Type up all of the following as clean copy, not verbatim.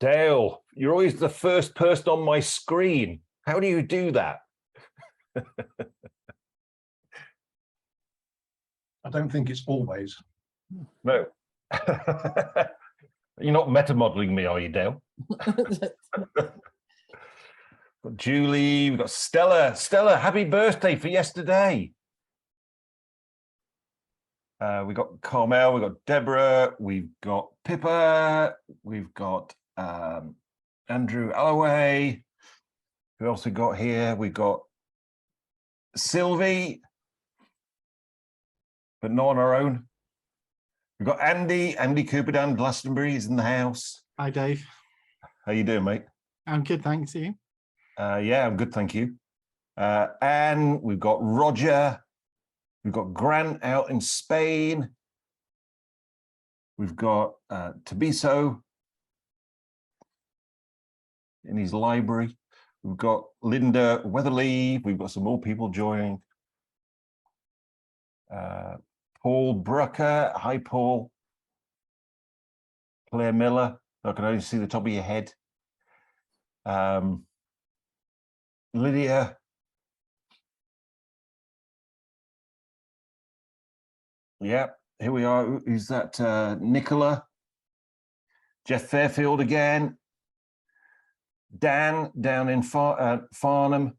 Dale, you're always the first person on my screen. How do you do that? I don't think it's always. No. You're not meta-modeling me, are you, Dale? Got Julie, we've got Stella. Stella, happy birthday for yesterday. We got Carmel, we've got Deborah, we've got Pippa, we've got Andrew Alloway. Who else we got here? We've got Sylvie, but not on our own. We've got Andy Cooper down Glastonbury is in the house. Hi, Dave. How you doing, mate? I'm good, thanks. You? Yeah, I'm good, thank you. And we've got Roger. We've got Grant out in Spain. We've got Tabiso in his library. We've got Linda Weatherly. We've got some more people joining. Paul Brucker. Hi, Paul. Claire Miller. I can only see the top of your head. Lydia. Yeah, here we are. Who's that? Nicola. Jeff Fairfield again. Dan down in Farnham.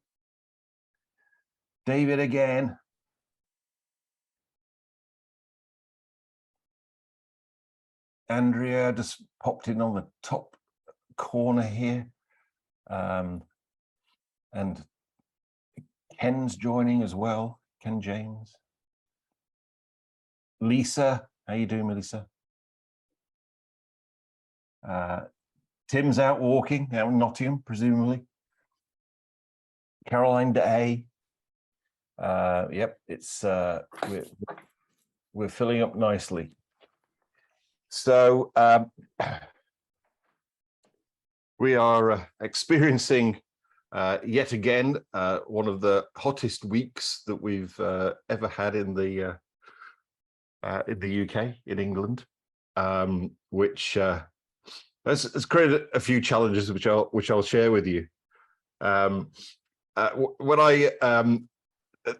David again. Andrea just popped in on the top corner here. And Ken's joining as well. Ken James. Lisa, how you doing, Melissa? Tim's out walking, out in Nottingham, presumably. Caroline Day. Yep, it's we're filling up nicely. So we are experiencing yet again one of the hottest weeks that we've ever had in the UK, in England, which has created a few challenges which I'll share with you. When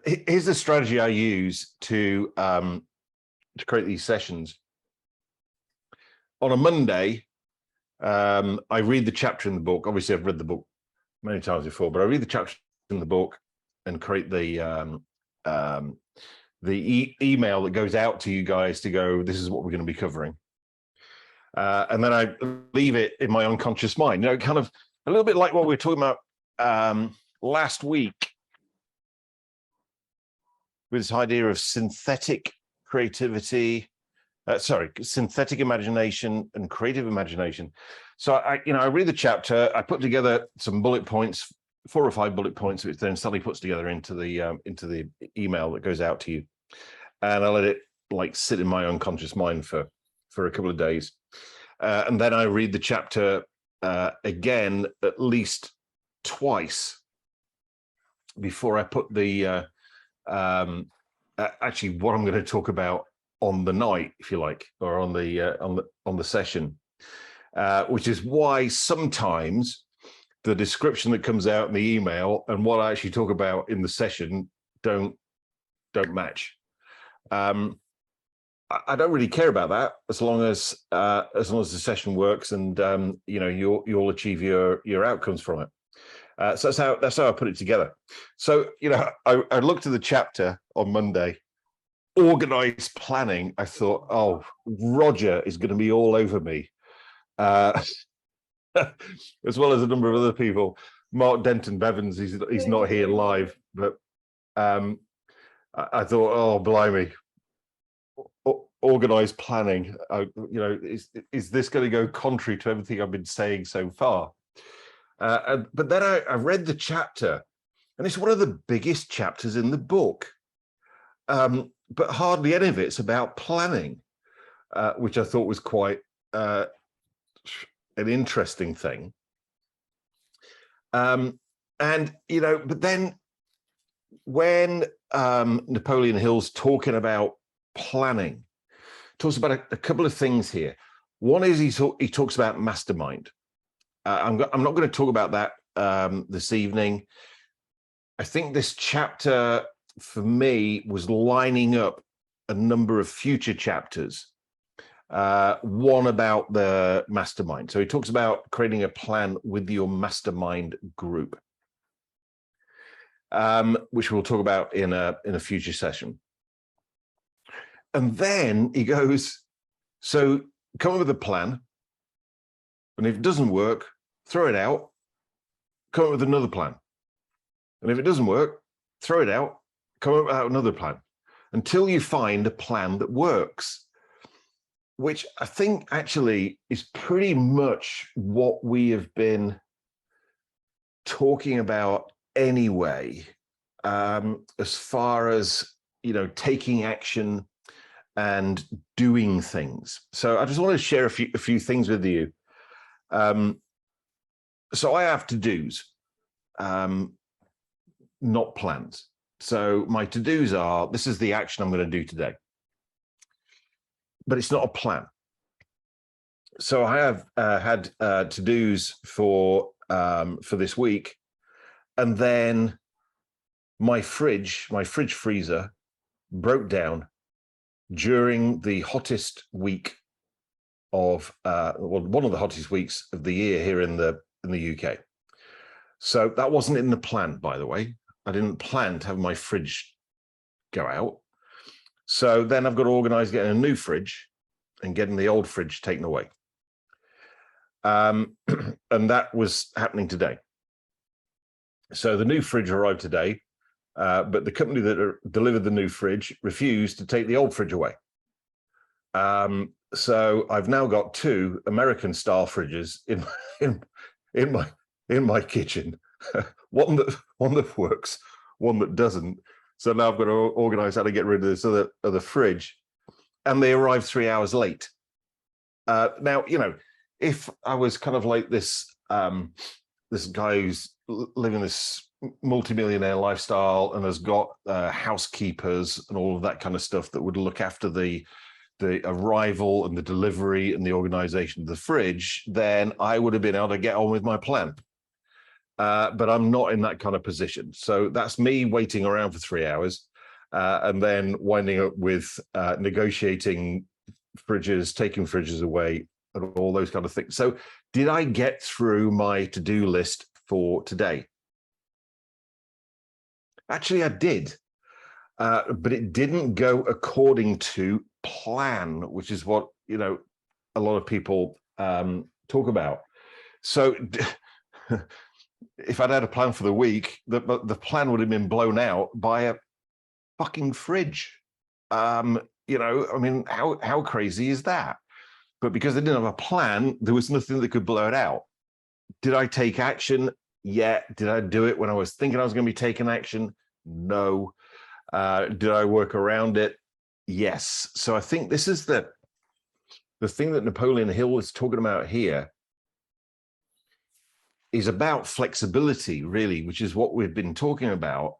here's the strategy I use to create these sessions. On a Monday, I read the chapter in the book. Obviously, I've read the book many times before, but I read the chapter in the book and create the email that goes out to you guys to go, this is what we're going to be covering. And then I leave it in my unconscious mind, you know, kind of a little bit like what we were talking about last week with this idea of synthetic creativity, synthetic imagination and creative imagination. So I read the chapter, I put together some bullet points, 4 or 5 bullet points, which then Sally puts together into the email that goes out to you. And I let it like sit in my unconscious mind for a couple of days. And then I read the chapter again at least twice before I put the actually what I'm going to talk about on the night, if you like, or on the session, which is why sometimes the description that comes out in the email and what I actually talk about in the session don't match. I don't really care about that as long as the session works and you'll achieve your outcomes from it. So that's how I put it together. So I looked at the chapter on Monday, organized planning. I thought, oh, Roger is going to be all over me, as well as a number of other people. Mark Denton Bevans, he's not here live, but I thought, oh, blimey, organized planning. Is this going to go contrary to everything I've been saying so far? But then I read the chapter, and it's one of the biggest chapters in the book. But hardly any of it's about planning, which I thought was quite an interesting thing. But then when Napoleon Hill's talking about planning, talks about a couple of things here. One is he talks about mastermind, I'm not going to talk about that this evening. I think this chapter for me was lining up a number of future chapters. One about the mastermind. So he talks about creating a plan with your mastermind group, which we'll talk about in a future session. And then he goes, so come up with a plan, and if it doesn't work, throw it out, come up with another plan. And if it doesn't work, throw it out, come up with another plan, until you find a plan that works, which I think actually is pretty much what we have been talking about anyway, as far as, taking action and doing things. So I just want to share a few things with you. So I have to-dos, not plans. So my to-dos are, this is the action I'm going to do today, but it's not a plan. So I have had to-dos for this week, and then my fridge freezer broke down during the hottest week of one of the hottest weeks of the year here in the UK. So that wasn't in the plan, by the way. I didn't plan to have my fridge go out. So then I've got to organize getting a new fridge and getting the old fridge taken away. And that was happening today. So the new fridge arrived today, but the company that delivered the new fridge refused to take the old fridge away. So I've now got two American-style fridges in my kitchen. one that works, one that doesn't. So now I've got to organize how to get rid of this other fridge, and they arrived 3 hours late. Now, if I was kind of like this guy who's living this multimillionaire lifestyle and has got housekeepers and all of that kind of stuff that would look after the arrival and the delivery and the organization of the fridge, then I would have been able to get on with my plan. But I'm not in that kind of position. So that's me waiting around for 3 hours and then winding up with negotiating fridges, taking fridges away, and all those kind of things. So did I get through my to-do list for today? Actually, I did. But it didn't go according to plan, which is what, a lot of people talk about. So if I'd had a plan for the week, the plan would have been blown out by a fucking fridge. I mean, how crazy is that? But because I didn't have a plan, there was nothing that could blow it out. Did I take action? Yeah. Did I do it when I was thinking I was going to be taking action? No. Did I work around it? Yes. So I think this is the thing that Napoleon Hill is talking about here is about flexibility, really, which is what we've been talking about.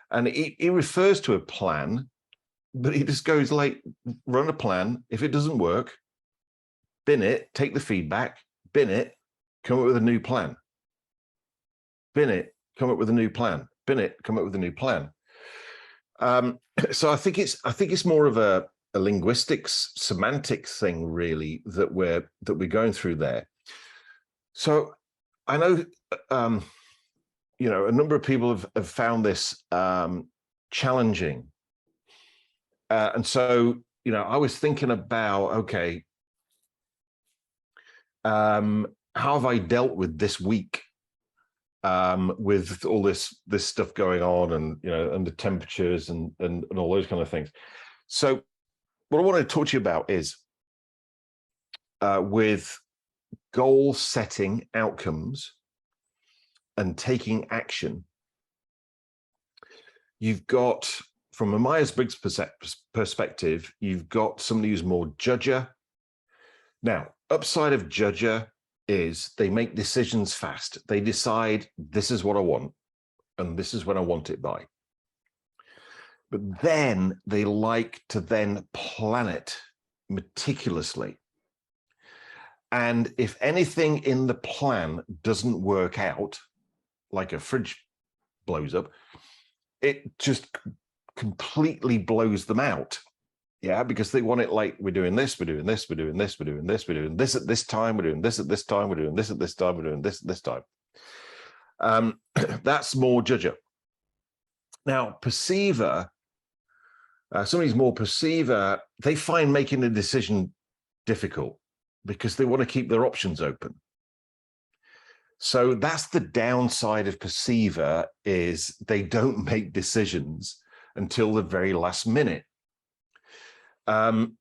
And he refers to a plan, but he just goes like, run a plan. If it doesn't work, bin it, take the feedback, bin it, come up with a new plan. Bin it, come up with a new plan. Bin it, come up with a new plan. So I think it's more of a linguistics, semantics thing, really, that we're going through there. So I know, a number of people have found this challenging, and so I was thinking about, okay, how have I dealt with this week? With all this stuff going on, and and the temperatures and all those kind of things. So what I want to talk to you about is with goal setting outcomes and taking action. You've got, from a Myers-Briggs perspective, you've got somebody who's more judger. Now, upside of judger is they make decisions fast. They decide, this is what I want, and this is when I want it by. But then they like to then plan it meticulously. And if anything in the plan doesn't work out, like a fridge blows up, it just completely blows them out. Yeah, because they want it like, we're doing this, we're doing this, we're doing this, we're doing this, we're doing this at this time, we're doing this at this time, we're doing this at this time, we're doing this at this time. That's more judger. Now, perceiver, somebody who's more perceiver, they find making a decision difficult because they want to keep their options open. So that's the downside of perceiver, is they don't make decisions until the very last minute. Then,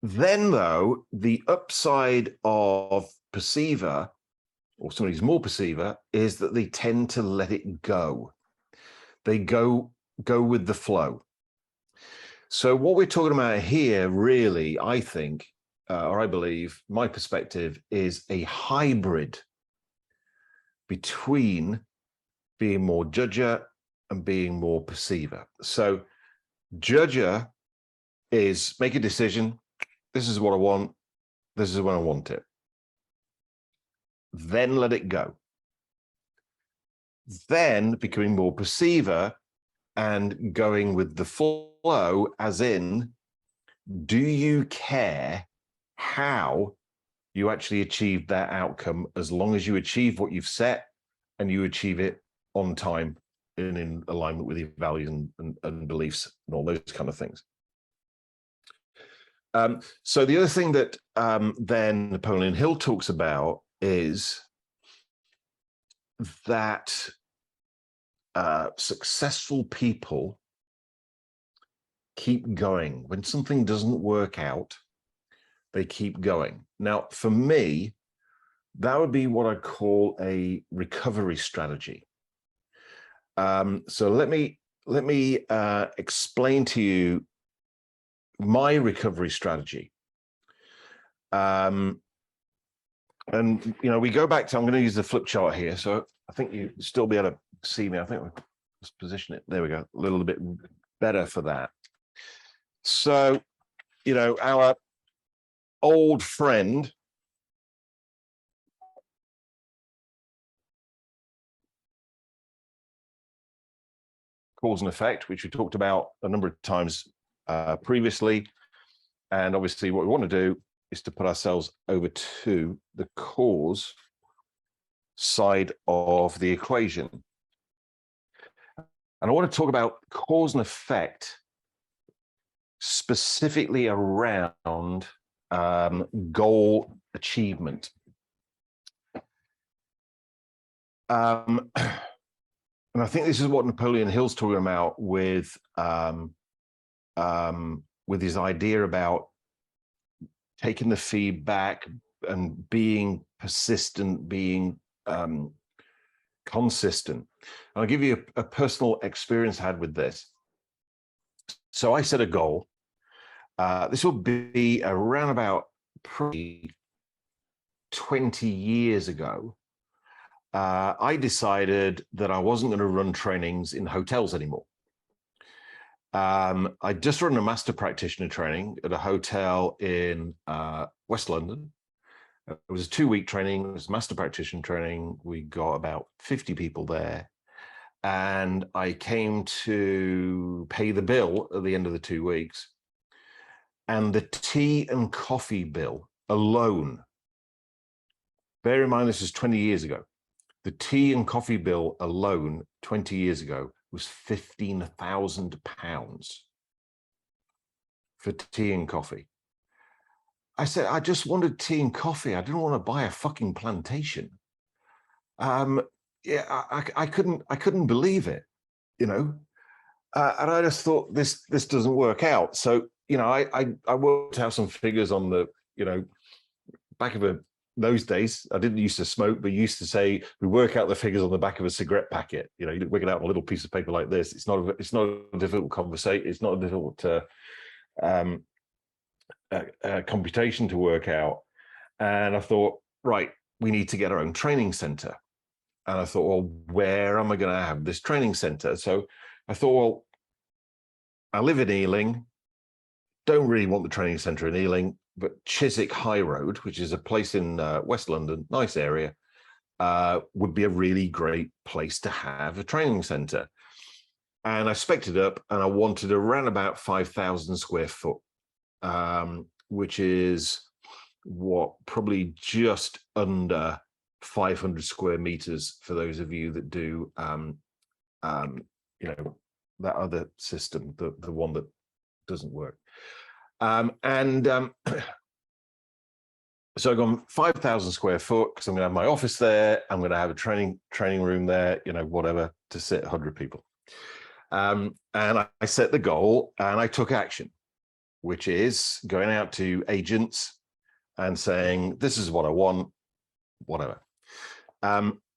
though, the upside of perceiver, or somebody who's more perceiver, is that they tend to let it go. They go with the flow. So what we're talking about here, really, I think, or I believe, my perspective, is a hybrid between being more judger and being more perceiver. So judger is make a decision. This is what I want. This is when I want it. Then let it go. Then becoming more perceiver and going with the flow, as in, do you care how you actually achieve that outcome, as long as you achieve what you've set and you achieve it on time and in alignment with your values and beliefs and all those kind of things. So the other thing that then Napoleon Hill talks about is that successful people keep going. When something doesn't work out, they keep going. Now, for me, that would be what I call a recovery strategy. So let me explain to you my recovery strategy. And we go back to, I'm going to use the flip chart here, so I think you still be able to see me. I think we'll just position it. There we go, a little bit better for that. So, our old friend, cause and effect, which we talked about a number of times previously. And obviously what we want to do is to put ourselves over to the cause side of the equation. And I want to talk about cause and effect specifically around goal achievement. And I think this is what Napoleon Hill's talking about with his idea about taking the feedback and being persistent, being consistent. And I'll give you a personal experience I had with this. So I set a goal. This will be around about probably 20 years ago. I decided that I wasn't going to run trainings in hotels anymore. I just run a master practitioner training at a hotel in West London. It was a 2-week training. It was master practitioner training. We got about 50 people there. And I came to pay the bill at the end of the 2 weeks. And the tea and coffee bill alone, bear in mind this is 20 years ago, the tea and coffee bill alone 20 years ago was £15,000 for tea and coffee. I said, I just wanted tea and coffee. I didn't want to buy a fucking plantation. Yeah, I couldn't believe it, and I just thought this doesn't work out. So, I worked out some figures on the, back of those days. I didn't used to smoke, but used to say we work out the figures on the back of a cigarette packet. You work it out on a little piece of paper like this. It's not a difficult conversation. It's not a difficult computation to work out. And I thought, right, we need to get our own training center. And I thought, well, where am I going to have this training center? So I thought, well, I live in Ealing, don't really want the training center in Ealing. but Chiswick High Road, which is a place in West London, nice area, would be a really great place to have a training centre. And I spec'd it up, and I wanted around about 5,000 square foot, which is what, probably just under 500 square meters for those of you that do, you know, that other system, the one that doesn't work. So I've gone 5,000 square foot because I'm going to have my office there. I'm going to have a training room there, you know, whatever, to sit 100 people. And I set the goal and I took action, which is going out to agents and saying, this is what I want, whatever.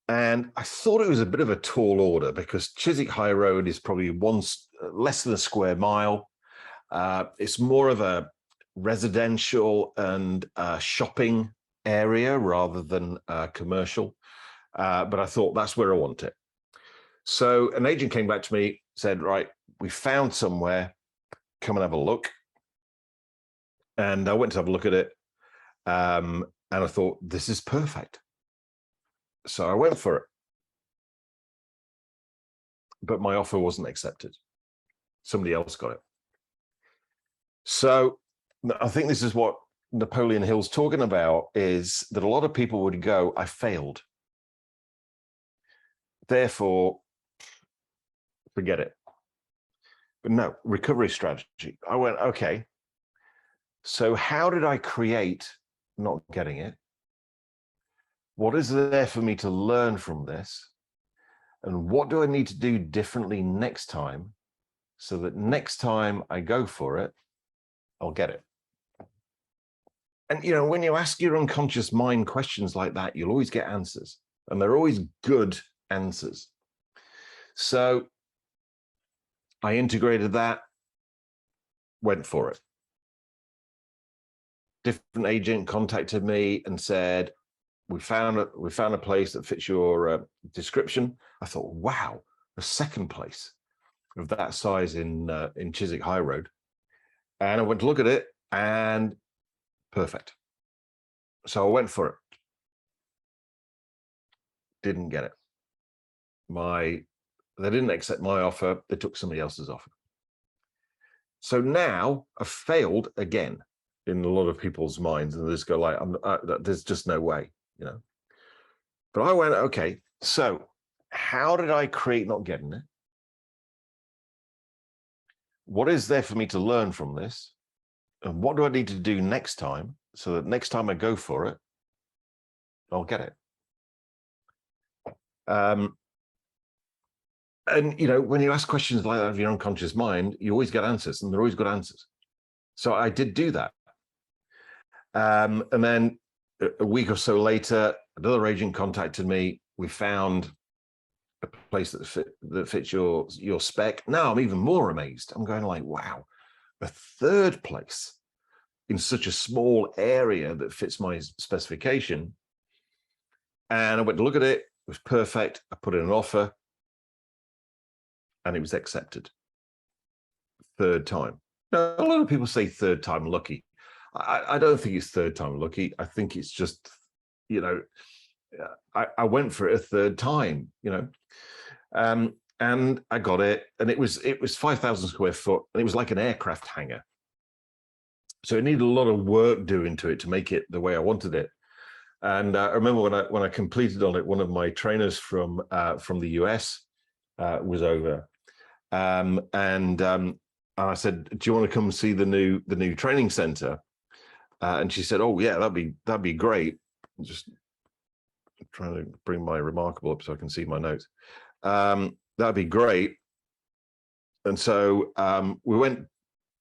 And I thought it was a bit of a tall order because Chiswick High Road is probably less than a square mile. It's more of a residential and shopping area rather than commercial. But I thought that's where I want it. So an agent came back to me, said, right, we found somewhere, come and have a look. And I went to have a look at it. And I thought, this is perfect. So I went for it. But my offer wasn't accepted. Somebody else got it. So I think this is what Napoleon Hill's talking about, is that a lot of people would go, I failed. Therefore, forget it. But no, recovery strategy. I went, okay, so how did I create not getting it? What is there for me to learn from this? And what do I need to do differently next time so that next time I go for it, I'll get it? And, you know, when you ask your unconscious mind questions like that, you'll always get answers, and they're always good answers. So I integrated that, went for it. Different agent contacted me and said, we found a place that fits your description. I thought, wow, a second place of that size in Chiswick High Road. And I went to look at it, and perfect. So I went for it. Didn't get it. They didn't accept my offer. They took somebody else's offer. So now I've failed again in a lot of people's minds, and they just go like, there's just no way, you know. But I went, okay, so how did I create not getting it? What is there for me to learn from this? And what do I need to do next time so that next time I go for it, I'll get it? And, you know, when you ask questions like that of your unconscious mind, you always get answers, and they're always good answers. So I did do that. And then a week or so later, another agent contacted me. We found a place that fits your spec. Now I'm even more amazed. I'm going like, wow, a third place in such a small area that fits my specification. And I went to look at it. It was perfect. I put in an offer, and it was accepted. Third time. Now, a lot of people say third time lucky. I don't think it's third time lucky. I think it's just, you know, I went for it a third time, you know, and I got it, and it was 5,000 square foot, and it was like an aircraft hangar. So it needed a lot of work doing to it to make it the way I wanted it. And I remember when I completed on it, one of my trainers from the US was over, and I said, "Do you want to come see the new training center?" And she said, "Oh yeah, that'd be great." I'm just trying to bring my Remarkable up so I can see my notes. That'd be great. And so we went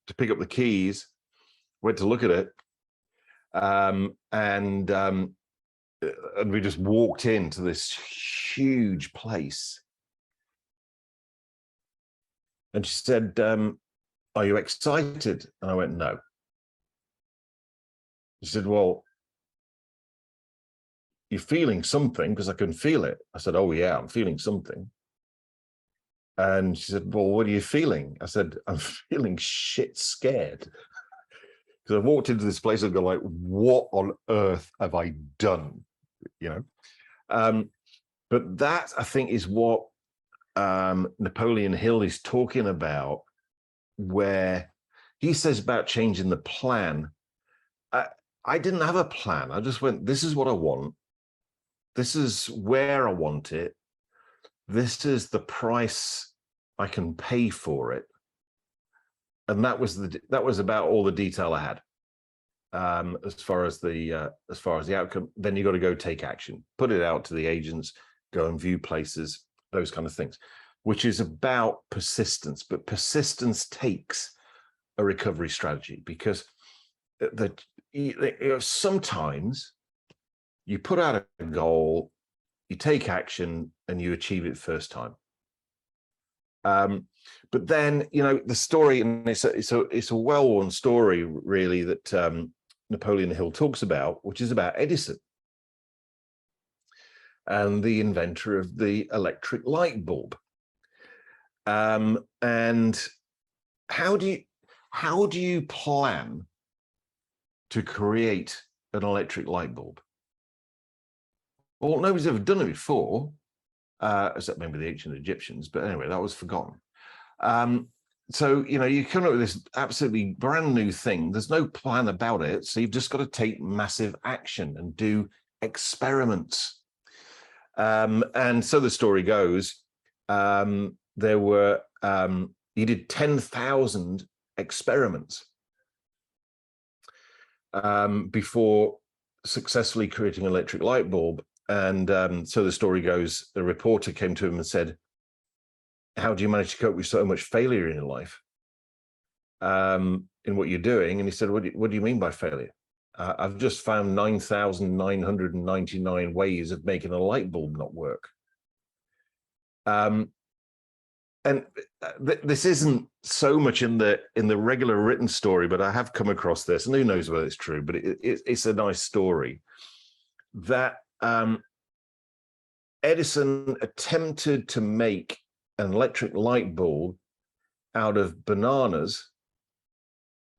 to pick up the keys, went to look at it, and we just walked into this huge place. And she said, "Are you excited?" And I went, "No." She said, "Well, you're feeling something," because I can feel it. I said, "Oh yeah, I'm feeling something." And she said, "Well, what are you feeling?" I said, "I'm feeling shit scared." Because I walked into this place and go like, what on earth have I done? You know, but that I think is what Napoleon Hill is talking about, where he says about changing the plan. I didn't have a plan. I just went, this is what I want. This is where I want it. This is the price I can pay for it. And that was about all the detail I had. As far as the outcome, then you got to go take action, put it out to the agents, go and view places, those kind of things, which is about persistence. But persistence takes a recovery strategy, because sometimes you put out a goal, you take action, and you achieve it first time. But then, you know, the story, and it's a well-worn story, really, that Napoleon Hill talks about, which is about Edison and the inventor of the electric light bulb. And how do you plan to create an electric light bulb? Well, nobody's ever done it before, except maybe the ancient Egyptians. But anyway, that was forgotten. So, you know, you come up with this absolutely brand new thing. There's no plan about it. So you've just got to take massive action and do experiments. And so the story goes, he did 10,000 experiments before successfully creating an electric light bulb. And so the story goes, a reporter came to him and said, how do you manage to cope with so much failure in your life, in what you're doing? And he said, what do you mean by failure? I've just found 9,999 ways of making a light bulb not work. And this isn't so much in the regular written story, but I have come across this, and who knows whether it's true, but it's a nice story that Edison attempted to make an electric light bulb out of bananas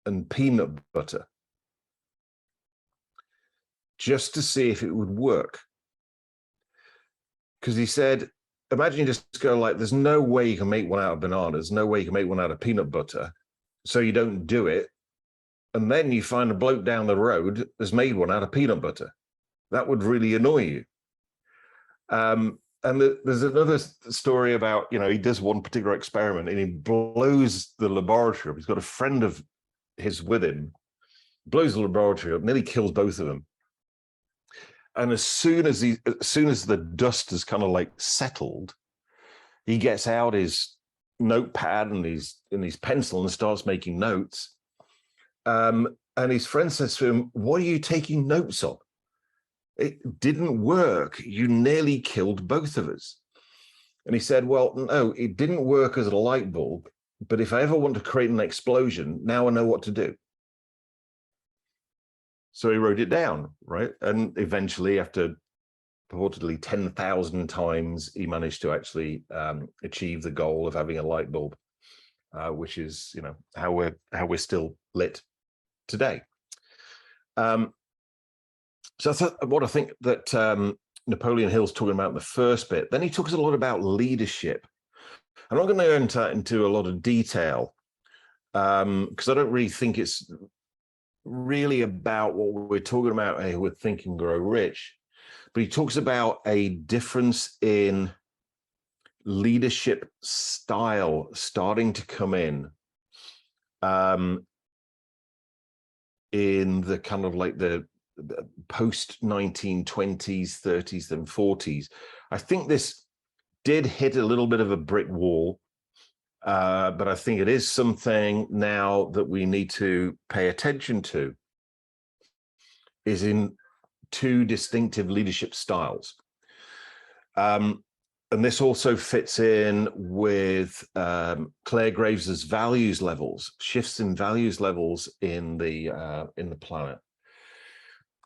and peanut butter, just to see if it would work. Because he said, imagine you just go like, there's no way you can make one out of bananas, no way you can make one out of peanut butter, so you don't do it. And then you find a bloke down the road has made one out of peanut butter. That would really annoy you. And there's another story about, you know, he does one particular experiment and he blows the laboratory up. He's got a friend of his with him, blows the laboratory up, nearly kills both of them. And as soon as the dust has kind of like settled, he gets out his notepad and his pencil and starts making notes. And his friend says to him, what are you taking notes on? It didn't work. You nearly killed both of us. And he said, well, no, it didn't work as a light bulb, but if I ever want to create an explosion, now I know what to do. So he wrote it down, right? And eventually, after purportedly 10,000 times, he managed to actually achieve the goal of having a light bulb, which is, you know, how we're still lit today. So that's what I think that Napoleon Hill's talking about in the first bit. Then he talks a lot about leadership. I'm not going to go into a lot of detail because I don't really think it's really about what we're talking about here with Think and Grow Rich. But he talks about a difference in leadership style starting to come in the kind of like the post 1920s, 30s, and 40s. I think this did hit a little bit of a brick wall, but I think it is something now that we need to pay attention to, is in two distinctive leadership styles. And this also fits in with Clare Graves's values levels, shifts in values levels in the planet.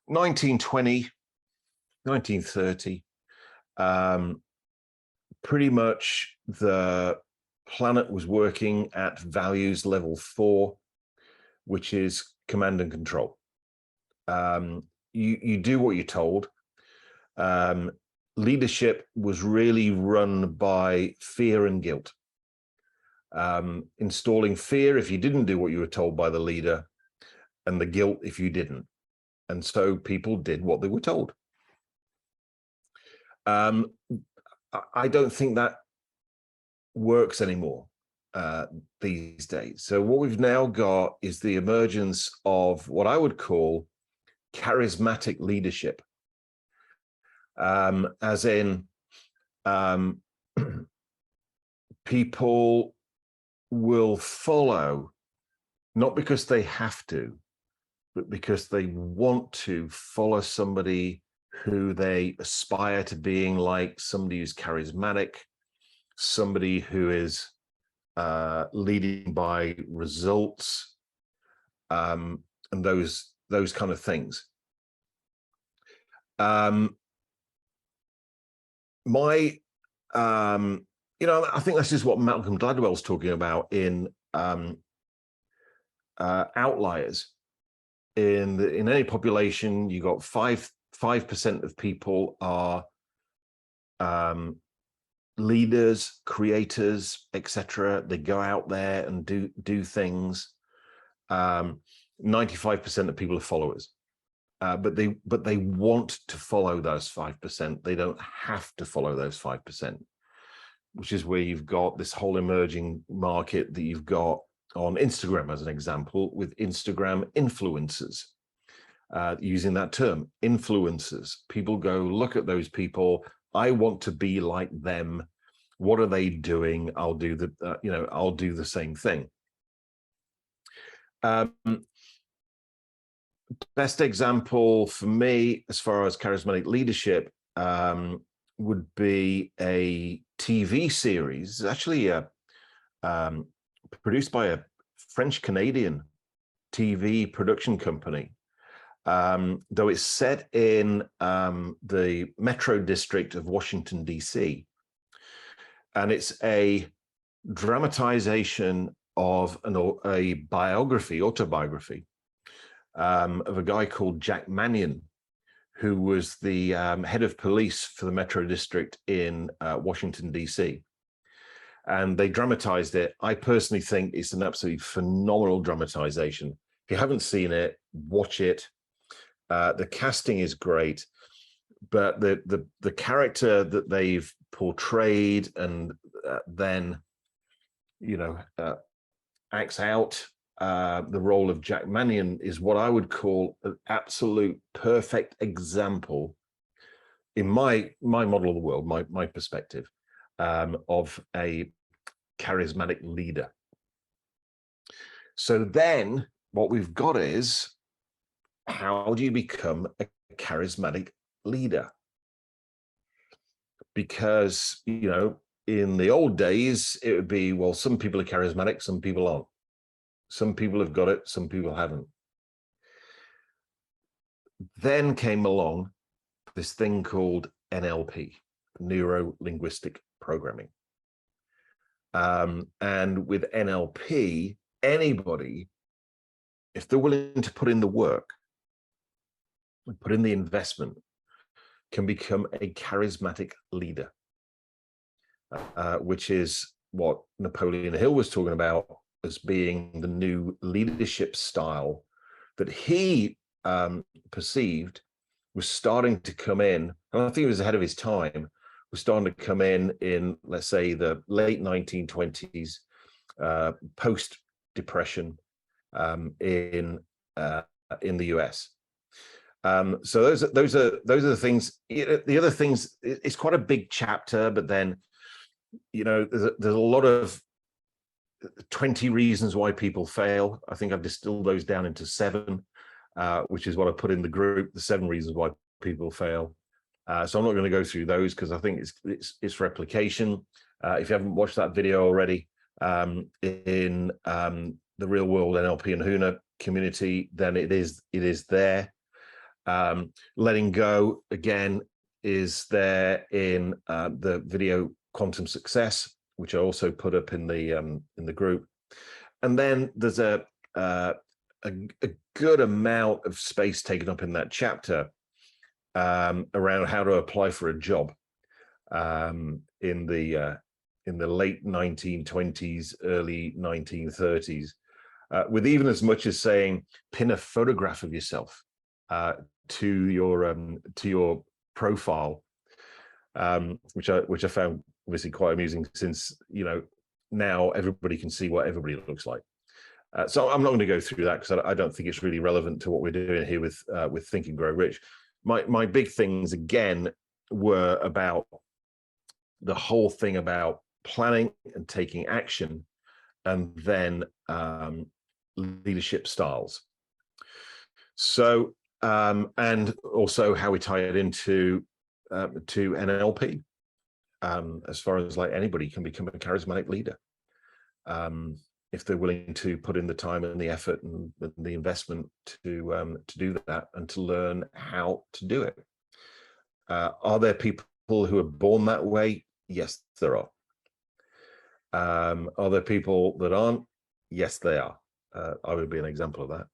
1920, 1930, pretty much the planet was working at values level 4, which is command and control. You do what you're told. Leadership was really run by fear and guilt. Installing fear if you didn't do what you were told by the leader, and the guilt if you didn't. And so people did what they were told. I don't think that works anymore these days. So what we've now got is the emergence of what I would call charismatic leadership, as in people will follow, not because they have to, but because they want to follow somebody who they aspire to being like, somebody who's charismatic, somebody who is leading by results, and those kind of things. I think this is what Malcolm Gladwell's talking about in Outliers. In any population, you got 5% of people are leaders, creators, etc. They go out there and do things. 95% of people are followers, but they want to follow those 5%. They don't have to follow those 5%, which is where you've got this whole emerging market that you've got on Instagram, as an example, with Instagram influencers. Using that term, influencers, people go look at those people. I want to be like them. What are they doing? I'll do I'll do the same thing. Best example for me, as far as charismatic leadership, would be a TV series. It's actually produced by a French-Canadian TV production company. Though it's set in the Metro District of Washington, D.C. And it's a dramatization of a autobiography of a guy called Jack Manion, who was the head of police for the Metro District in Washington, D.C. And they dramatized it. I personally think it's an absolutely phenomenal dramatization. If you haven't seen it, watch it. The casting is great, but the character that they've portrayed and then acts out the role of Jack Manion is what I would call an absolute perfect example, in my model of the world, my perspective, of a charismatic leader. So then what we've got is, how do you become a charismatic leader? Because, in the old days, it would be, well, some people are charismatic, some people aren't. Some people have got it, some people haven't. Then came along this thing called NLP, neuro-linguistic programming. And with NLP, anybody, if they're willing to put in the work, put in the investment, can become a charismatic leader, which is what Napoleon Hill was talking about as being the new leadership style that he perceived was starting to come in. And I think he was ahead of his time, was starting to come in, let's say, the late 1920s, post-depression in the US. So those are the things. The other things, it's quite a big chapter, but then there's a lot of 20 reasons why people fail. I think I've distilled those down into 7, which is what I put in the group, the 7 reasons why people fail. So I'm not going to go through those because I think it's replication. If you haven't watched that video already in the Real World NLP and HUNA community, then it is there. Letting go, again, is there in the video Quantum Success, which I also put up in the group. And then there's a good amount of space taken up in that chapter around how to apply for a job in the late 1920s, early 1930s, with even as much as saying pin a photograph of yourself to your profile, which I found obviously quite amusing, since now everybody can see what everybody looks like. So I'm not going to go through that because I don't think it's really relevant to what we're doing here with Think and Grow Rich. My big things again were about the whole thing about planning and taking action, and then leadership styles. So and also how we tie it into to NLP, as far as like anybody can become a charismatic leader if they're willing to put in the time and the effort and the investment to do that and to learn how to do it. Are there people who are born that way? Yes, there are. Are there people that aren't? Yes, they are. I would be an example of that.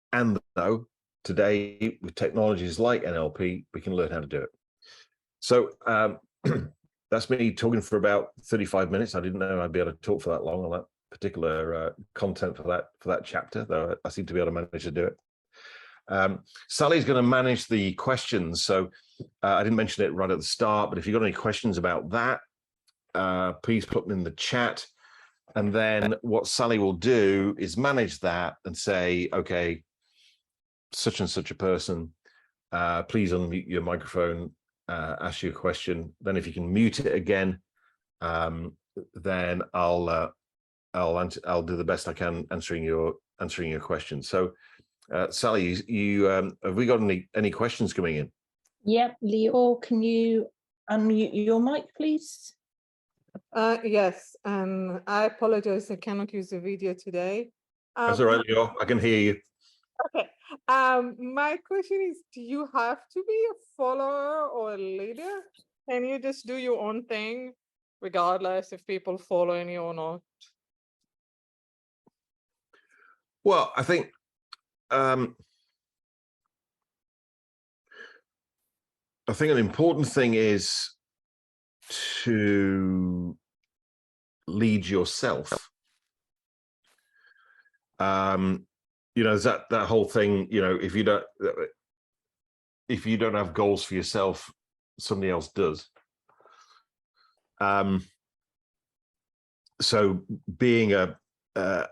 And though today with technologies like NLP, we can learn how to do it. So that's me talking for about 35 minutes. I didn't know I'd be able to talk for that long on that particular content for that chapter, though I seem to be able to manage to do it. Sally's going to manage the questions. So I didn't mention it right at the start, but if you've got any questions about that, please put them in the chat. And then what Sally will do is manage that and say, okay, such and such a person, please unmute your microphone, ask you a question. Then if you can mute it again, then I'll do the best I can answering your question. So Sally, you have we got any questions coming in? Yep, Leo, can you unmute your mic, please? Yes, and I apologize, I cannot use the video today. That's all right, Leo, I can hear you. Okay. My question is, do you have to be a follower or a leader? Can you just do your own thing, regardless if people follow you or not? Well, I think an important thing is to lead yourself. There's that whole thing, if you don't have goals for yourself, somebody else does. So being an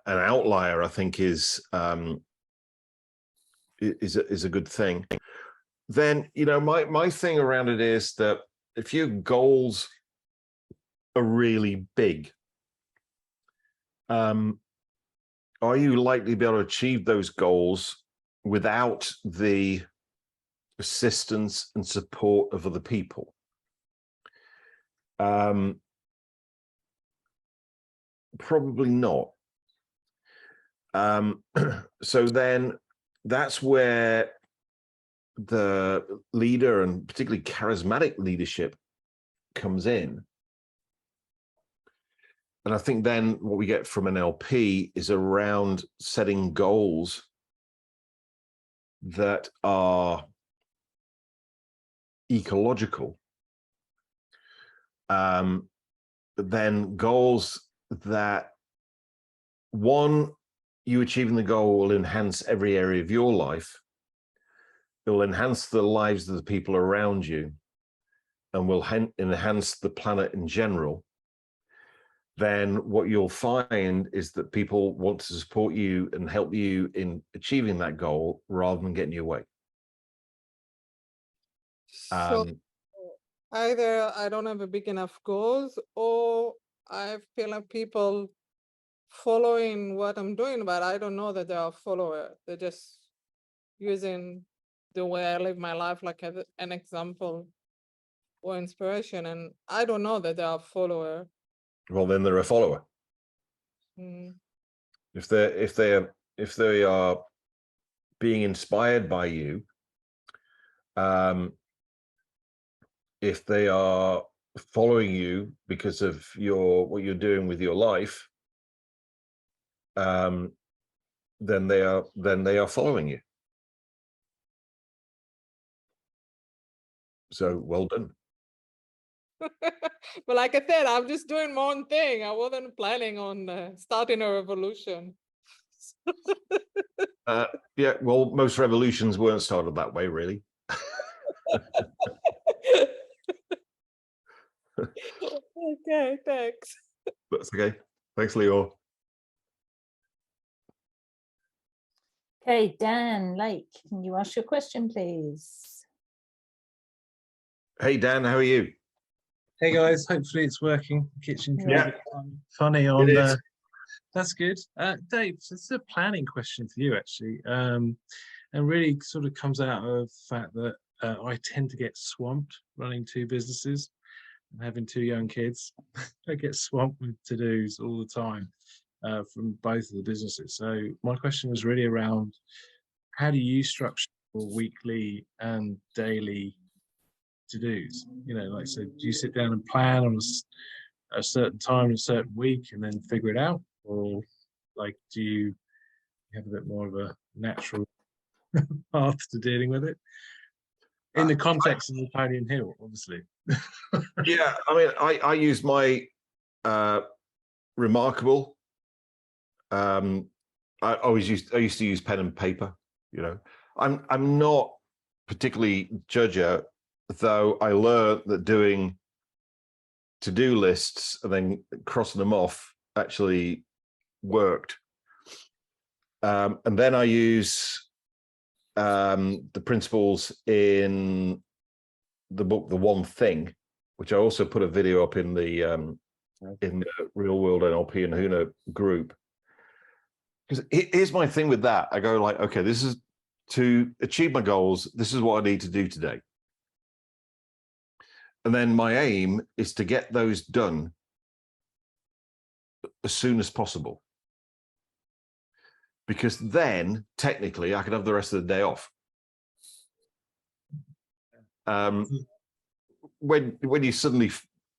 outlier, I think, is a good thing. Then my thing around it is that if your goals are really big, are you likely to be able to achieve those goals without the assistance and support of other people? Probably not. So then that's where the leader, and particularly charismatic leadership, comes in. And I think then what we get from an NLP is around setting goals that are ecological. Then goals that, one, you achieving the goal will enhance every area of your life. It will enhance the lives of the people around you, and will enhance the planet in general. Then what you'll find is that people want to support you and help you in achieving that goal rather than getting you away. So either I don't have a big enough goals, or I feel like people following what I'm doing, but I don't know that they are followers. They're just using the way I live my life like an example or inspiration, and I don't know that they are a follower. Well, then they're a follower. If they are being inspired by you, if they are following you because of what you're doing with your life, then they are following you. So well done. But like I said, I'm just doing my own thing. I wasn't planning on starting a revolution. Yeah, well, most revolutions weren't started that way, really. Okay, thanks. That's okay. Thanks, Leo. Okay, Dan Lake, can you ask your question, please? Hey, Dan, how are you? Hey guys, hopefully it's working. Kitchen feels Yeah. a bit funny on It is. that's good. Dave, this is a planning question for you actually. And really sort of comes out of the fact that I tend to get swamped running two businesses and having two young kids. I get swamped with to-dos all the time from both of the businesses. So my question was really around how do you structure your weekly and daily to-dos? You know, like, so do you sit down and plan on a certain time and a certain week and then figure it out, or like do you have a bit more of a natural path to dealing with it in the context of Napoleon Hill, obviously? Yeah, I mean, I use my Remarkable. I used to use pen and paper. You know, I'm not particularly judger, though I learned that doing to-do lists and then crossing them off actually worked. And then I use the principles in the book, The One Thing, which I also put a video up in the Real World NLP and Huna group. Because here's my thing with that. I go like, okay, this is to achieve my goals. This is what I need to do today. And then my aim is to get those done as soon as possible. Because then technically I could have the rest of the day off. When you suddenly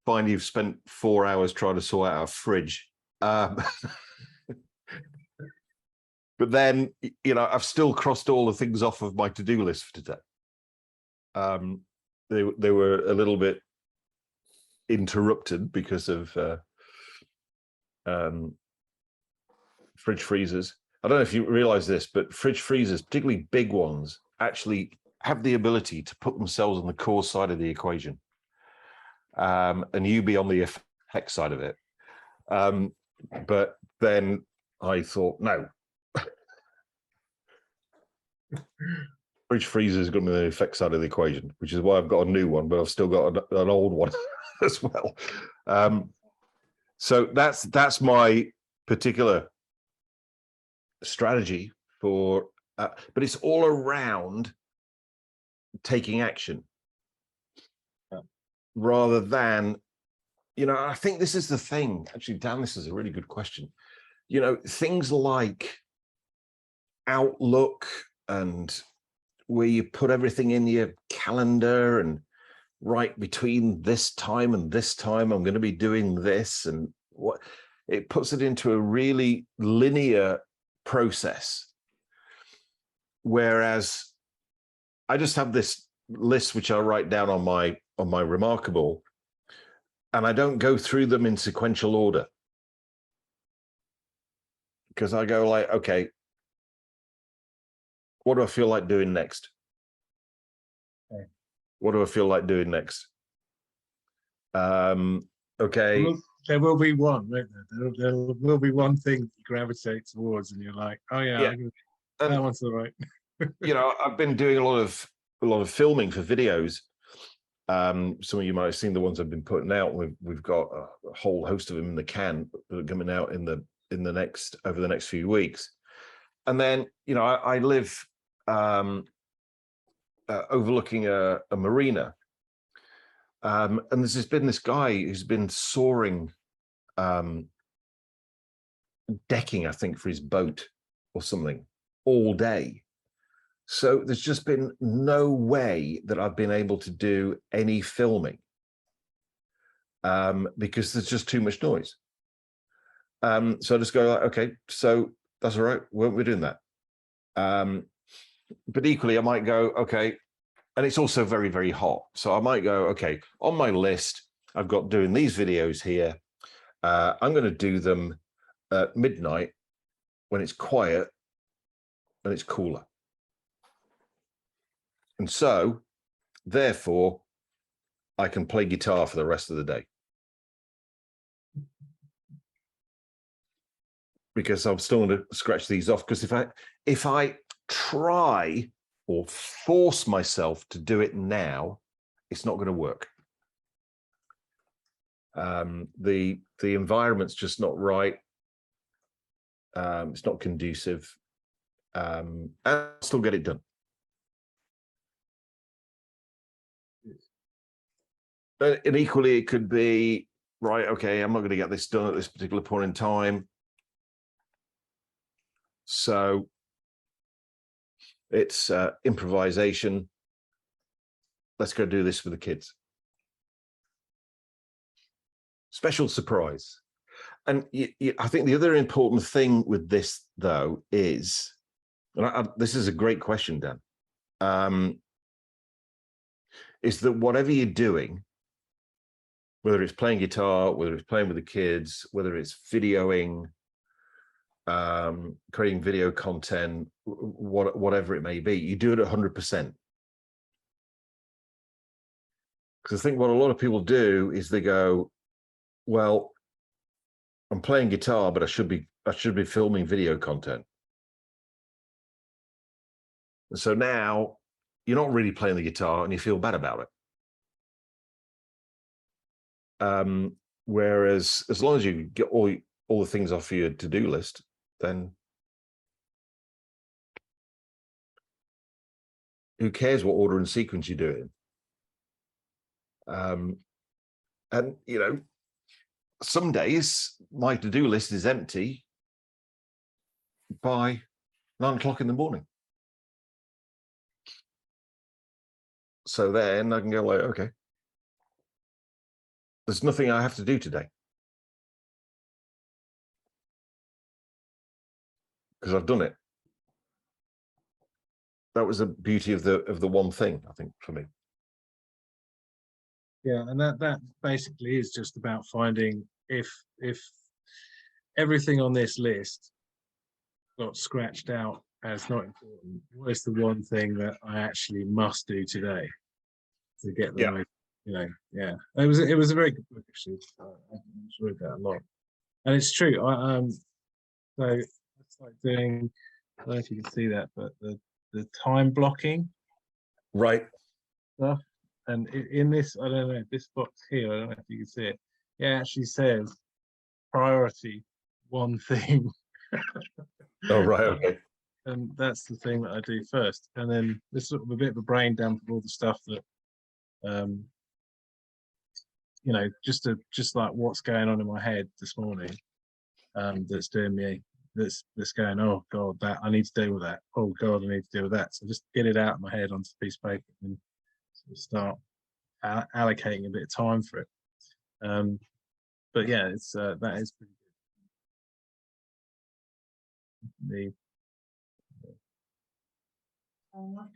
find you've spent 4 hours trying to sort out a fridge, but then, you know, I've still crossed all the things off of my to-do list for today. They were a little bit interrupted because of fridge freezers. I don't know if you realize this, but fridge freezers, particularly big ones, actually have the ability to put themselves on the cause side of the equation, and you be on the effect side of it. But then I thought, no. Fridge freezer is going to be the effect side of the equation, which is why I've got a new one, but I've still got an old one as well. So that's my particular strategy for, but it's all around taking action rather than, you know, I think this is the thing. Actually, Dan, this is a really good question. You know, things like Outlook and where you put everything in your calendar and right between this time and this time, I'm going to be doing this, and what it puts it into a really linear process. Whereas I just have this list, which I write down on my Remarkable, and I don't go through them in sequential order. Because I go like, okay, what do I feel like doing next? Okay. What do I feel like doing next? Okay. There will be one, won't there? There will be one thing you gravitate towards, and you're like, oh yeah. That one's all right. You know, I've been doing a lot of filming for videos. Some of you might have seen the ones I've been putting out. We've got a whole host of them in the can that are coming out over the next few weeks. And then, you know, I live overlooking a marina, and there's just been this guy who's been sawing decking, I think, for his boat or something all day. So there's just been no way that I've been able to do any filming. because there's just too much noise. So I just go like, okay, so that's all right. We're doing that. But equally, I might go, okay, and it's also very, very hot. So I might go, okay, on my list, I've got doing these videos here. I'm going to do them at midnight when it's quiet and it's cooler. And so, therefore, I can play guitar for the rest of the day. Because I'm still going to scratch these off. Because if I try or force myself to do it now, it's not going to work. The environment's just not right. It's not conducive. And I'll still get it done. And equally, it could be, right, okay, I'm not going to get this done at this particular point in time. So it's improvisation. Let's go do this for the kids. Special surprise. And I think the other important thing with this, though, is, and this is a great question, Dan, is that whatever you're doing, whether it's playing guitar, whether it's playing with the kids, whether it's videoing, creating video content, whatever it may be, you do it 100%. Because I think what a lot of people do is they go, well, I'm playing guitar, but I should be filming video content. And so now you're not really playing the guitar and you feel bad about it. Whereas as long as you get all the things off your to-do list, then who cares what order and sequence you do it in? And, you know, some days my to-do list is empty by 9 o'clock in the morning. So then I can go like, okay, there's nothing I have to do today, because I've done it. That was the beauty of the one thing, I think, for me. Yeah, and that basically is just about finding if everything on this list got scratched out as not important, what is the one thing that I actually must do today to get the most, you know, yeah. It was a very good book, actually. I enjoyed that a lot. And it's true. So it's like doing, I don't know if you can see that, but the time blocking Right. stuff. And in this, I don't know, this box here, I don't know if you can see it. It actually says priority, one thing. Oh, right. Okay. And that's the thing that I do first. And then there's sort of a bit of a brain dump of all the stuff that, you know, just like what's going on in my head this morning, that's doing me, that's going, oh God, that I need to deal with that. Oh God, I need to deal with that. So just get it out of my head onto a piece of paper and sort of start allocating a bit of time for it. But yeah, it's that is pretty good.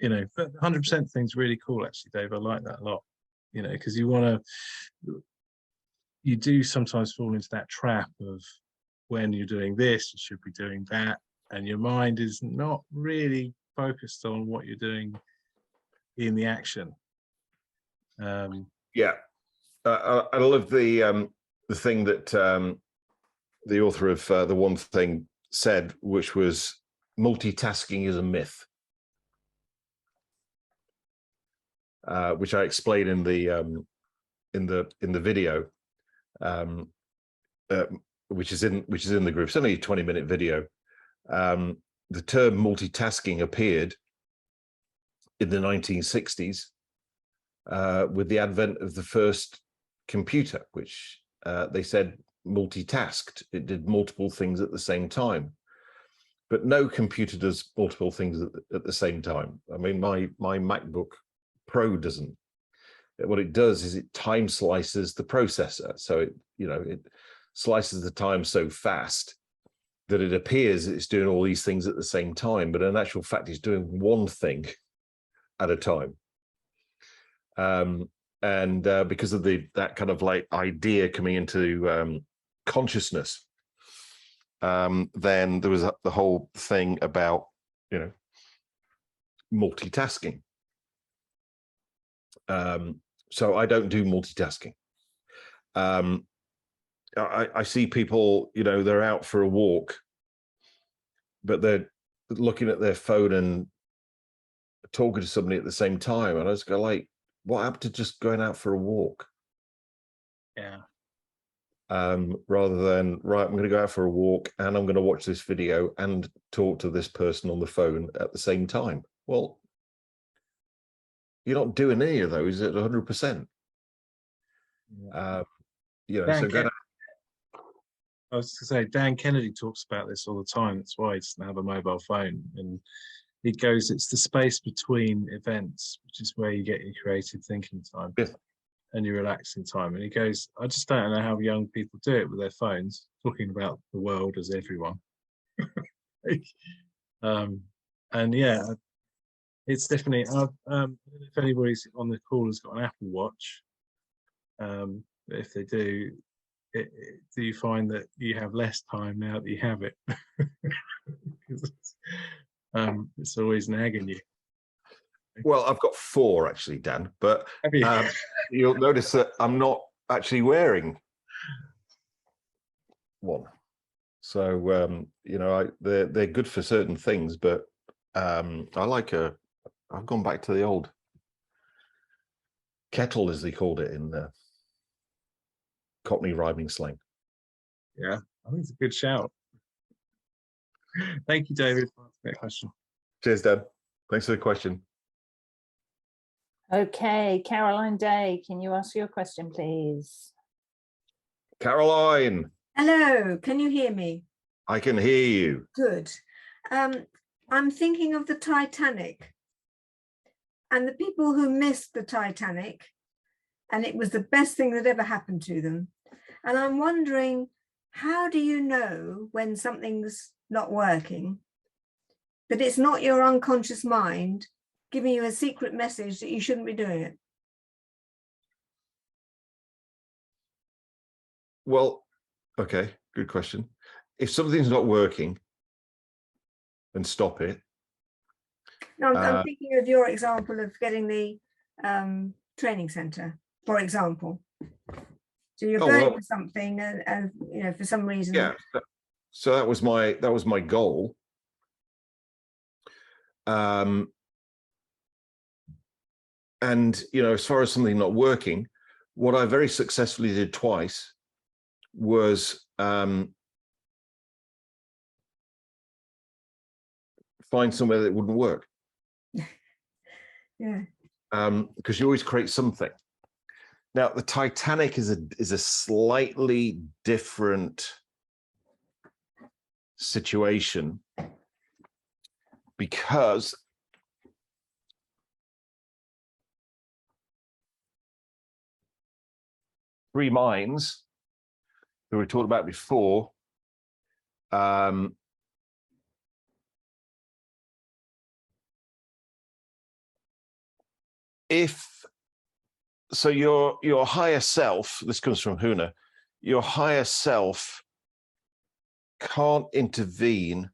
You know, but 100% thing's really cool, actually, Dave. I like that a lot. You know, because you do sometimes fall into that trap of when you're doing this, you should be doing that, and your mind is not really focused on what you're doing in the action. Yeah, I love the thing that the author of The One Thing said, which was multitasking is a myth, which I explain in the video, which is in the group. It's only a 20-minute video. The term multitasking appeared in the 1960s with the advent of the first computer, which they said multitasked. It did multiple things at the same time. But no computer does multiple things at the same time. I mean, my MacBook Pro doesn't. what it does is it time slices the processor. So it slices the time so fast that it appears it's doing all these things at the same time, but in actual fact, it's doing one thing at a time. And because of that kind of like idea coming into consciousness, then there was the whole thing about, multitasking. So I don't do multitasking. I see people, they're out for a walk, but they're looking at their phone and talking to somebody at the same time. And I just go like, what happened to just going out for a walk? Yeah. Rather than, right, I'm going to go out for a walk and I'm going to watch this video and talk to this person on the phone at the same time. Well, you're not doing any of those at 100%. Yeah. So go. I was to say, Dan Kennedy talks about this all the time. That's why he doesn't have a mobile phone. And he goes, it's the space between events, which is where you get your creative thinking time and your relaxing time. And he goes, I just don't know how young people do it with their phones, talking about the world as everyone. And yeah, it's definitely, if anybody's on the call has got an Apple Watch, if they do, do you find that you have less time now that you have it? It's always nagging you. Well, I've got 4 actually, Dan, but Have you? you'll notice that I'm not actually wearing one. So they're good for certain things, but I've gone back to the old kettle, as they called it in Cockney rhyming slang. Yeah, I think it's a good shout. Thank you, David, for that question. Cheers, Dan. Thanks for the question. Okay, Caroline Day, can you ask your question, please? Caroline. Hello, can you hear me? I can hear you. Good. I'm thinking of the Titanic and the people who missed the Titanic, and it was the best thing that ever happened to them. And I'm wondering, how do you know when something's not working, that it's not your unconscious mind giving you a secret message that you shouldn't be doing it? Well, okay, good question. If something's not working, then stop it. No, I'm thinking of your example of getting the training center, for example. So you're going for something, and for some reason. Yeah. So that was my goal. And as far as something not working, what I very successfully did twice was find somewhere that wouldn't work. Yeah. Because you always create something. Now, the Titanic is a slightly different situation because three mines that we talked about before so your higher self, this comes from Huna, your higher self can't intervene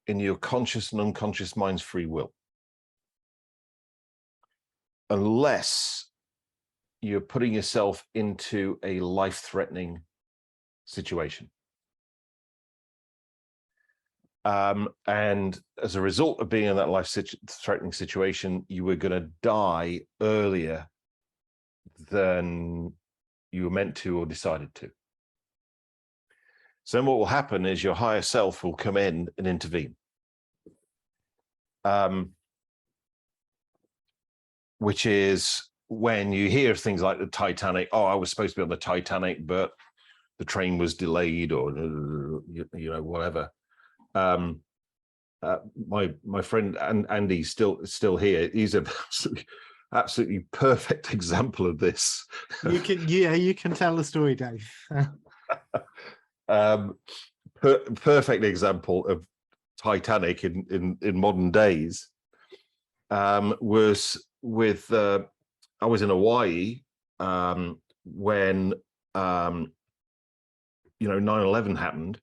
in your conscious and unconscious mind's free will unless you're putting yourself into a life-threatening situation. And as a result of being in that life-threatening situation, you were going to die earlier than you were meant to or decided to. So then what will happen is your higher self will come in and intervene. Which is when you hear things like the Titanic, oh, I was supposed to be on the Titanic, but the train was delayed or, whatever. My friend Andy's still here. He's a absolutely perfect example of this. You can tell the story, Dave. Perfect example of Titanic in modern days was with I was in Hawaii when 9/11 happened,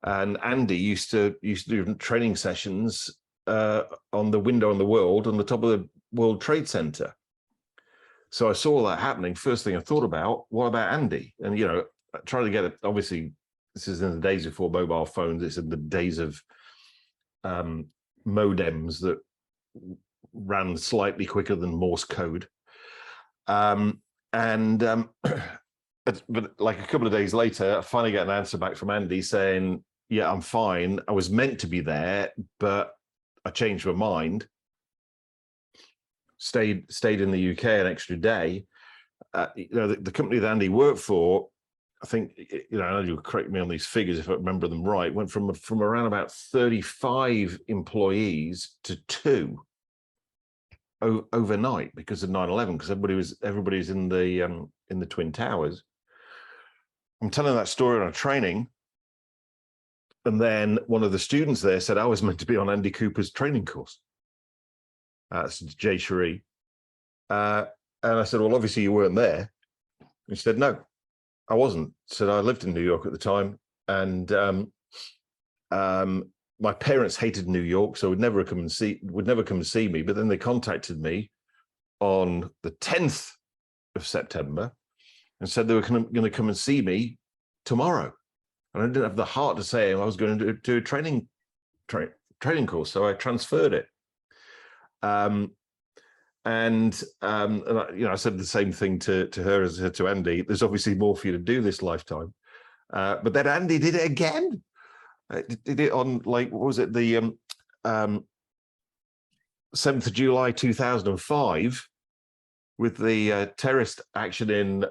and Andy used to do training sessions on the window on the world on the top of the World Trade Center. So I saw that happening. First thing I thought about, what about Andy? And trying to get it. Obviously, this is in the days before mobile phones. It's in the days of modems that ran slightly quicker than Morse code. But like a couple of days later, I finally get an answer back from Andy saying, yeah, I'm fine. I was meant to be there, but I changed my mind. Stayed in the UK an extra day. The company that Andy worked for, I think, I know you'll correct me on these figures if I remember them right, went from around about 35 employees to 2 overnight because of 9/11, because everybody was in the Twin Towers. I'm telling that story on a training, and then one of the students there said I was meant to be on Andy Cooper's training course. That's Jay Cherie. And I said, well, obviously you weren't there. He said, no, I wasn't. Said I lived in New York at the time, and my parents hated New York, so would never come and see me. But then they contacted me on the 10th of September and said they were going to come and see me tomorrow. And I didn't have the heart to say I was going to do a training course, so I transferred it. I said the same thing to her as to Andy. There's obviously more for you to do this lifetime. But then Andy did it again. Did it on, like, what was it, the 7th of July 2005 with the terrorist action in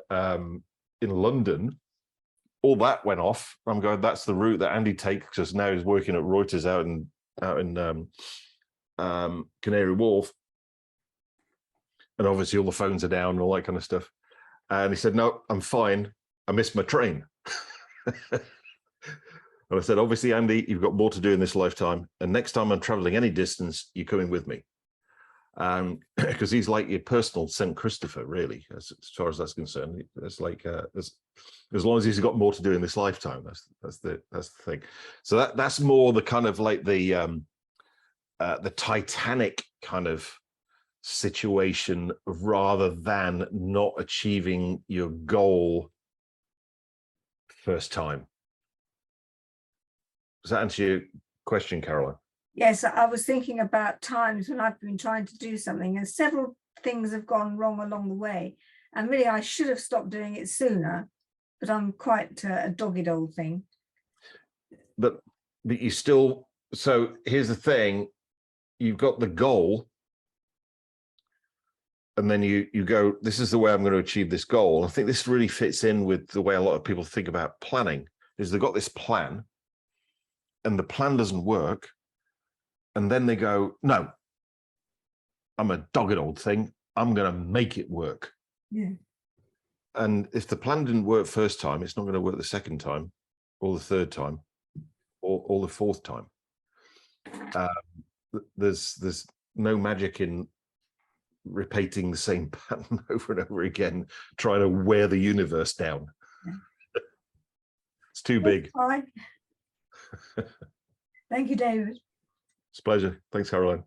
London. All that went off. I'm going, that's the route that Andy takes, because now he's working at Reuters out in Canary Wharf. And obviously all the phones are down and all that kind of stuff. And he said, no, I'm fine. I missed my train. And I said, obviously, Andy, you've got more to do in this lifetime. And next time I'm traveling any distance, you're coming with me. Because he's like your personal St. Christopher, really, as far as that's concerned. It's like as long as he's got more to do in this lifetime, that's the thing. So that's more the kind of like the Titanic kind of situation, rather than not achieving your goal first time. Does that answer your question, Caroline? Yes, I was thinking about times when I've been trying to do something and several things have gone wrong along the way. And really, I should have stopped doing it sooner, but I'm quite a dogged old thing. But you still, so here's the thing, you've got the goal, and then you go, this is the way I'm going to achieve this goal. I think this really fits in with the way a lot of people think about planning, is they've got this plan, and the plan doesn't work. And then they go, no, I'm a dogged old thing. I'm going to make it work. Yeah. And if the plan didn't work first time, it's not going to work the second time or the third time or the fourth time. There's no magic in repeating the same pattern over and over again, trying to wear the universe down. Yeah. It's too big. Fine. Thank you, David. It's a pleasure. Thanks, Caroline.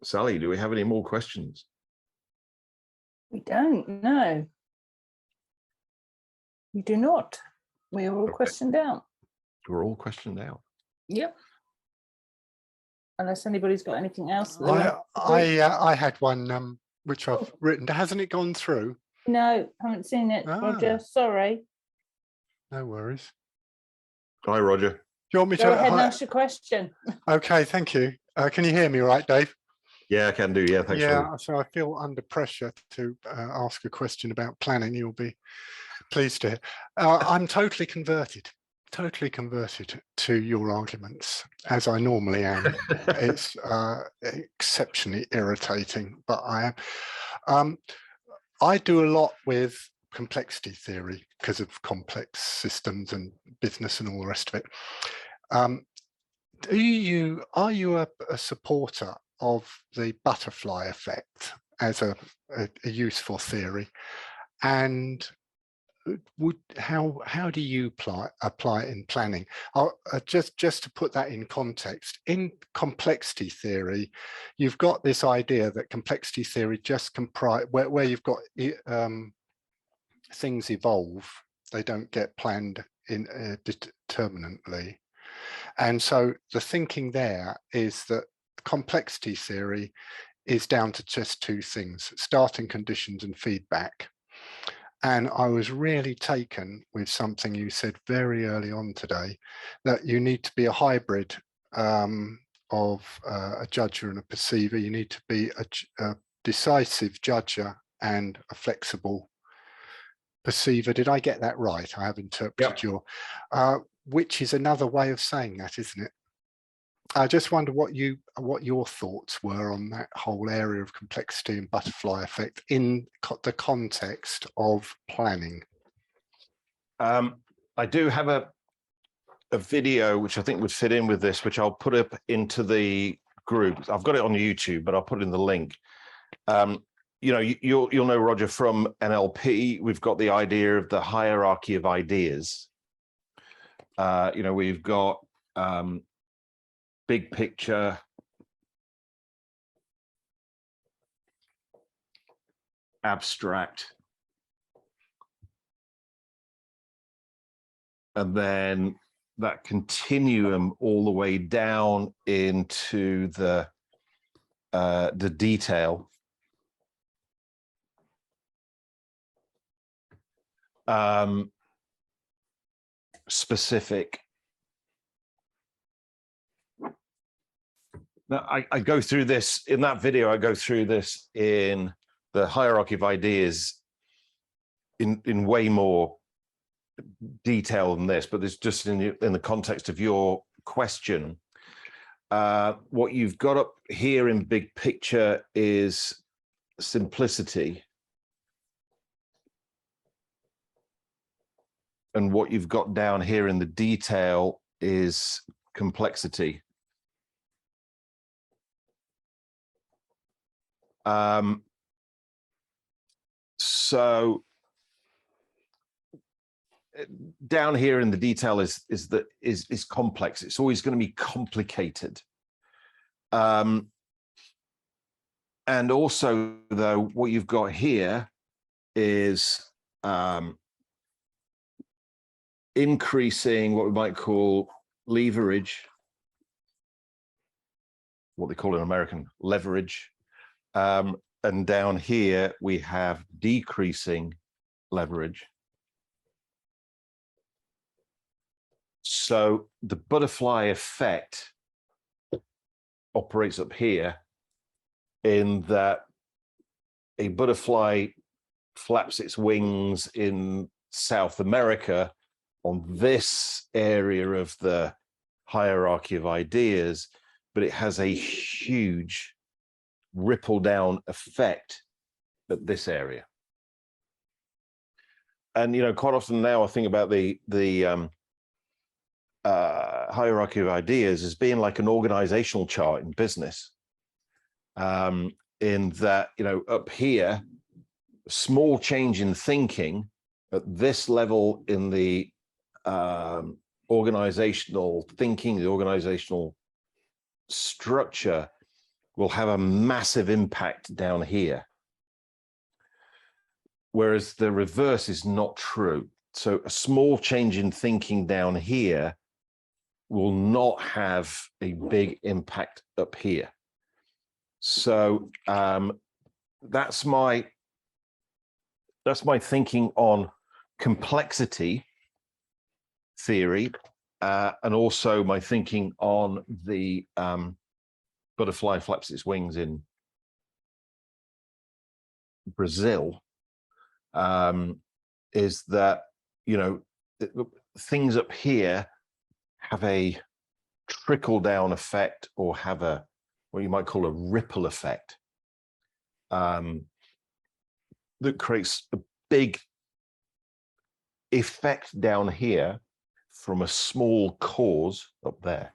Sally, do we have any more questions? We don't, no. We do not. We are all questioned out. We're all questioned out. Yep. Unless anybody's got anything else. I had one which I've written. Hasn't it gone through? No, haven't seen it, Roger. Sorry. No worries. Hi, Roger. Do you want me Go to? ahead and ask your question. Okay, thank you. Can you hear me all right, Dave? Yeah, I can do. Yeah, thanks. Yeah, so I feel under pressure to ask a question about planning. You'll be pleased to hear. I'm totally converted. totally converted to your arguments, as I normally am. It's exceptionally irritating, but I am. I do a lot with complexity theory because of complex systems and business and all the rest of it. Are you a supporter of the butterfly effect as a useful theory? And how do you apply it in planning? Just to put that in context, in complexity theory, you've got this idea that complexity theory just comprise where you've got things evolve, they don't get planned in determinately. And so the thinking there is that complexity theory is down to just two things: starting conditions and feedback. And I was really taken with something you said very early on today, that you need to be a hybrid of a judger and a perceiver. You need to be a decisive judger and a flexible perceiver. Did I get that right? I have interpreted your, which is another way of saying that, isn't it? I just wonder what your thoughts were on that whole area of complexity and butterfly effect in the context of planning. I do have a video which I think would fit in with this, which I'll put up into the group. I've got it on YouTube, but I'll put in the link. You know, you'll know, Roger, from NLP, we've got the idea of the hierarchy of ideas. You know, we've got big picture, abstract, and then that continuum all the way down into the detail. Specific. Now, I go through this in that video. I go through this in the hierarchy of ideas in way more detail than this, but it's just in the context of your question. What you've got up here in big picture is simplicity, and what you've got down here in the detail is complexity. So down here in the detail is complex. It's always going to be complicated. And also, though, what you've got here is increasing what we might call leverage, what they call in American leverage. And down here, we have decreasing leverage. So the butterfly effect operates up here, in that a butterfly flaps its wings in South America on this area of the hierarchy of ideas, but it has a huge ripple down effect at this area. And you know, quite often now I think about the hierarchy of ideas as being like an organizational chart in business, in that, you know, up here, small change in thinking at this level in the organizational thinking, the organizational structure, will have a massive impact down here. Whereas the reverse is not true. So a small change in thinking down here will not have a big impact up here. So that's my thinking on complexity theory, and also my thinking on the butterfly flaps its wings in Brazil, is that, you know, things up here have a trickle down effect or have a what you might call a ripple effect that creates a big effect down here from a small cause up there.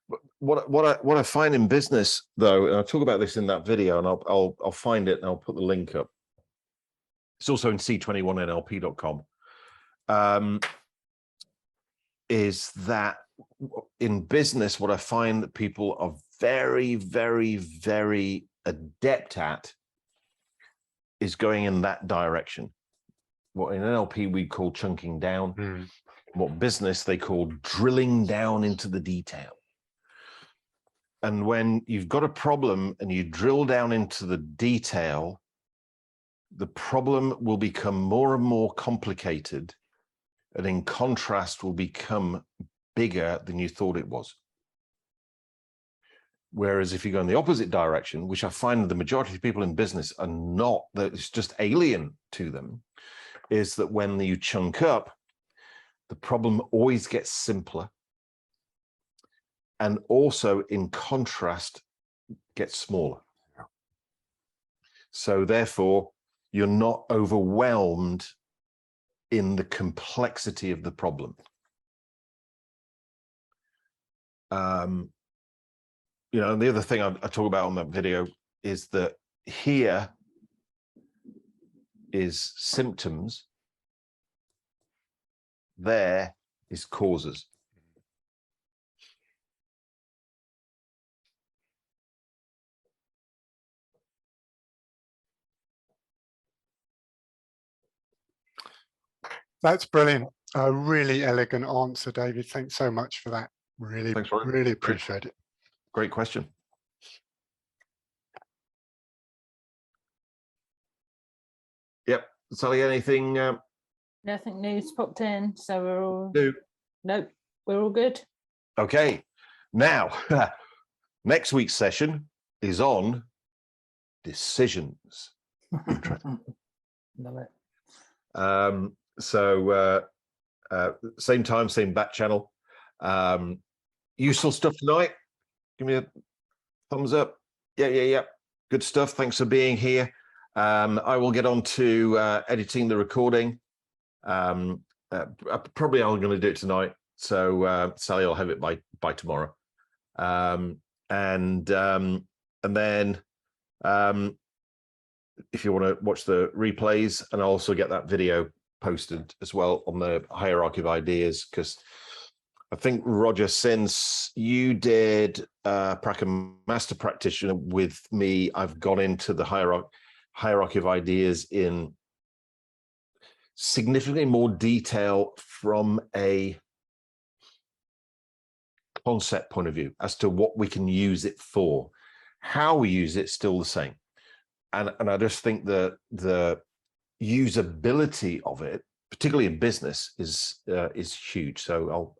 But what I find in business though, and I'll talk about this in that video, and I'll find it and I'll put the link up. It's also in c21nlp.com. Is that in business, what I find that people are very, very, very adept at is going in that direction. What in NLP we call chunking down, what business they call drilling down into the detail. And when you've got a problem and you drill down into the detail, the problem will become more and more complicated, and in contrast will become bigger than you thought it was. Whereas if you go in the opposite direction, which I find the majority of people in business are not, that it's just alien to them, is that when you chunk up, the problem always gets simpler. And also in contrast, gets smaller. So therefore, you're not overwhelmed in the complexity of the problem. You know, and the other thing I talk about on that video is that here is symptoms, there is causes. That's brilliant. A really elegant answer, David. Thanks so much for that. Really, Thanks, Roy. really appreciate it. Great question. Yep. Sally, anything? Nothing new's popped in, so we're all New? nope, we're all good. Okay. Now, next week's session is on decisions. Love it. Same time, same back channel. Useful stuff tonight. Give me a thumbs up. Yeah. Good stuff. Thanks for being here. I will get on to editing the recording. Probably I'm going to do it tonight. So Sally will have it by tomorrow. And then if you want to watch the replays, and I'll also get that video posted as well on the hierarchy of ideas, because I think, Roger, since you did Pracker Master Practitioner with me, I've gone into the hierarchy of ideas in significantly more detail from a concept point of view as to what we can use it for. How we use it, still the same. And I just think the usability of it, particularly in business, is huge. So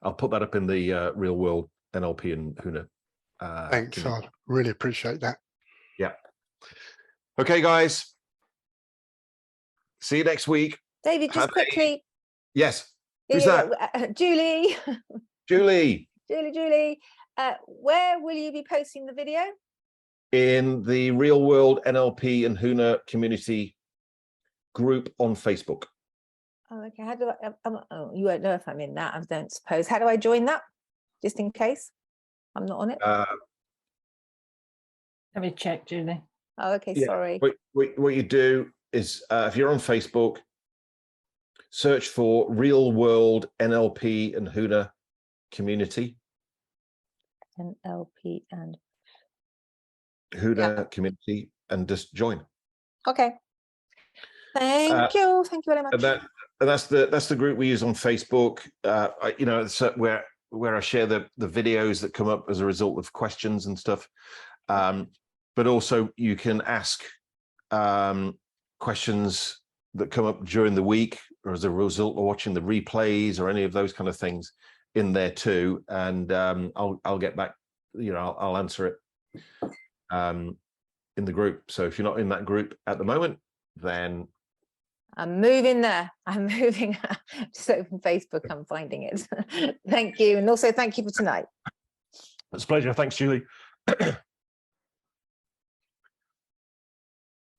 I'll put that up in the Real World NLP and Huna. Thanks, I really appreciate that. Yeah. Okay, guys. See you next week. David, just quickly. Yes. Who's that? Julie. Julie. Julie. Where will you be posting the video? In the Real World NLP and Huna community group on Facebook. Oh, okay. How do I? You won't know if I'm in that, I don't suppose. How do I join that? Just in case I'm not on it. Let me check, Julie. Oh, okay. Yeah. Sorry. What you do is, if you're on Facebook, search for Real World NLP and Huna community. NLP and Huna community, and just join. Okay. Thank you very much. And that's the group we use on Facebook. You know, it's where I share the videos that come up as a result of questions and stuff. But also you can ask questions that come up during the week, or as a result of watching the replays or any of those kind of things in there too. And I'll get back. You know, I'll answer it in the group. So if you're not in that group at the moment, then I'm moving there. I'm moving. Just open Facebook. I'm finding it. Thank you. And also thank you for tonight. It's a pleasure. Thanks, Julie.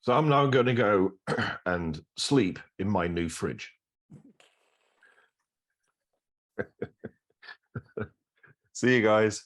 So I'm now going to go and sleep in my new fridge. See you guys.